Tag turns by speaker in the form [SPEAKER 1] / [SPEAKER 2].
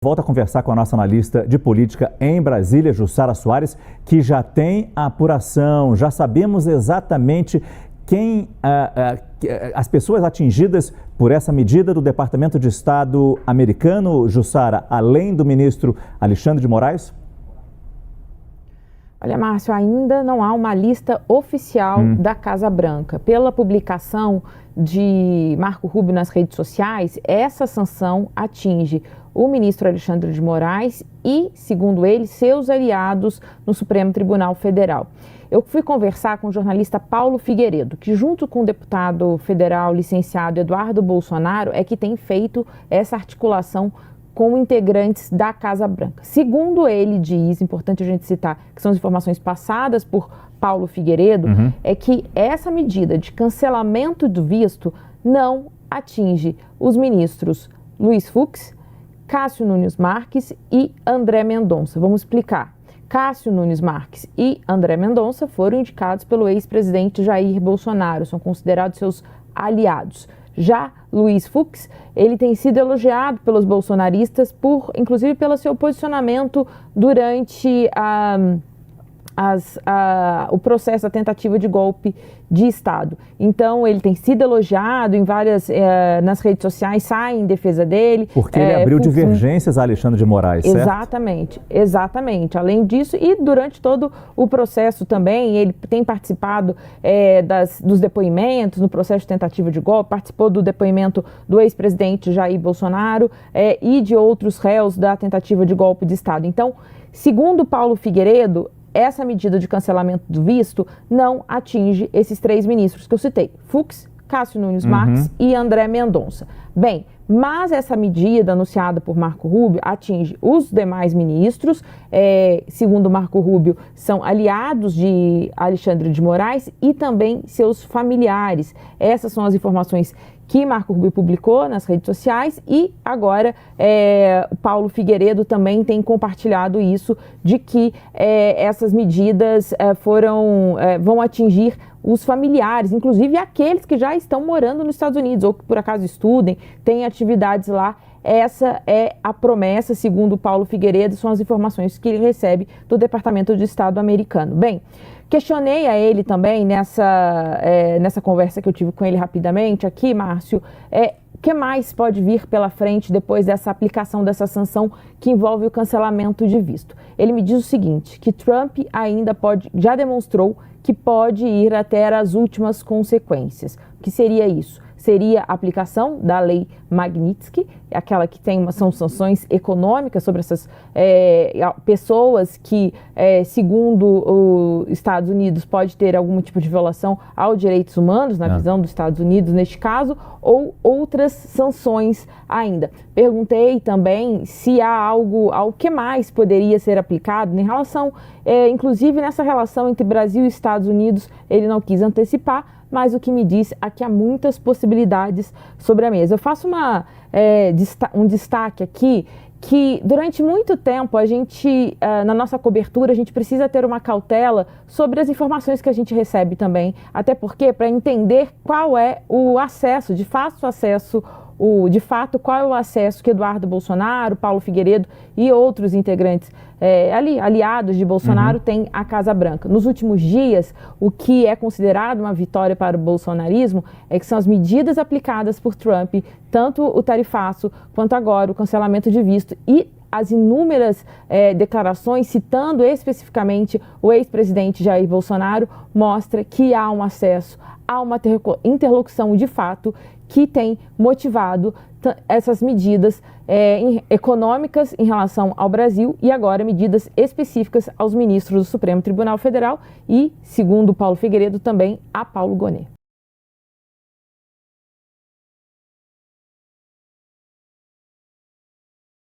[SPEAKER 1] Volta a conversar com a nossa analista de política em Brasília, Jussara Soares, que já tem a apuração, já sabemos exatamente quem as pessoas atingidas por essa medida do Departamento de Estado americano, Jussara, além do ministro Alexandre de Moraes?
[SPEAKER 2] Olha, Márcio, ainda não há uma lista oficial da Casa Branca. Pela publicação de Marco Rubio nas redes sociais, essa sanção atinge o ministro Alexandre de Moraes e, segundo ele, seus aliados no Supremo Tribunal Federal. Eu fui conversar com o jornalista Paulo Figueiredo, que junto com o deputado federal licenciado Eduardo Bolsonaro é que tem feito essa articulação com integrantes da Casa Branca. Segundo ele diz, importante a gente citar, que são as informações passadas por Paulo Figueiredo, é que essa medida de cancelamento do visto não atinge os ministros Luiz Fux, Cássio Nunes Marques e André Mendonça. Vamos explicar. Cássio Nunes Marques e André Mendonça foram indicados pelo ex-presidente Jair Bolsonaro, são considerados seus aliados. Já Luiz Fux, ele tem sido elogiado pelos bolsonaristas, inclusive pelo seu posicionamento durante o processo da tentativa de golpe de Estado. Então, ele tem sido elogiado em nas redes sociais, sai em defesa dele.
[SPEAKER 1] Porque ele abriu divergências a Alexandre de Moraes, certo?
[SPEAKER 2] Exatamente. Além disso, e durante todo o processo também, ele tem participado dos depoimentos no processo de tentativa de golpe, participou do depoimento do ex-presidente Jair Bolsonaro e de outros réus da tentativa de golpe de Estado. Então, segundo Paulo Figueiredo, essa medida de cancelamento do visto não atinge esses três ministros que eu citei, Fux, Cássio Nunes Marques e André Mendonça. Bem, mas essa medida anunciada por Marco Rubio atinge os demais ministros, segundo Marco Rubio, são aliados de Alexandre de Moraes e também seus familiares. Essas são as informações que Marco Rubio publicou nas redes sociais e agora Paulo Figueiredo também tem compartilhado isso, de que essas medidas vão atingir os familiares, inclusive aqueles que já estão morando nos Estados Unidos ou que por acaso estudem, têm atividades lá. Essa é a promessa, segundo Paulo Figueiredo, são as informações que ele recebe do Departamento de Estado americano. Bem, questionei a ele também nessa conversa que eu tive com ele rapidamente aqui, Márcio, o que mais pode vir pela frente depois dessa aplicação dessa sanção que envolve o cancelamento de visto. Ele me diz o seguinte, que Trump já demonstrou que pode ir até as últimas consequências. O que seria isso? Seria a aplicação da lei Magnitsky, aquela que são sanções econômicas sobre essas pessoas que, segundo os Estados Unidos, pode ter algum tipo de violação aos direitos humanos, na visão dos Estados Unidos neste caso, ou outras sanções ainda. Perguntei também se há algo que mais poderia ser aplicado em relação, inclusive nessa relação entre Brasil e Estados Unidos, ele não quis antecipar, mas o que me diz é que há muitas possibilidades sobre a mesa. Eu faço um destaque aqui, que durante muito tempo a gente, na nossa cobertura, a gente precisa ter uma cautela sobre as informações que a gente recebe também, até porque para entender qual é o acesso, qual é o acesso que Eduardo Bolsonaro, Paulo Figueiredo e outros integrantes aliados de Bolsonaro têm à Casa Branca. Nos últimos dias, o que é considerado uma vitória para o bolsonarismo é que são as medidas aplicadas por Trump, tanto o tarifaço quanto agora o cancelamento de visto e as inúmeras declarações citando especificamente o ex-presidente Jair Bolsonaro, mostra que há um acesso a uma interlocução de fato que tem motivado essas medidas econômicas em relação ao Brasil e agora medidas específicas aos ministros do Supremo Tribunal Federal e, segundo Paulo Figueiredo, também a Paulo Gonet.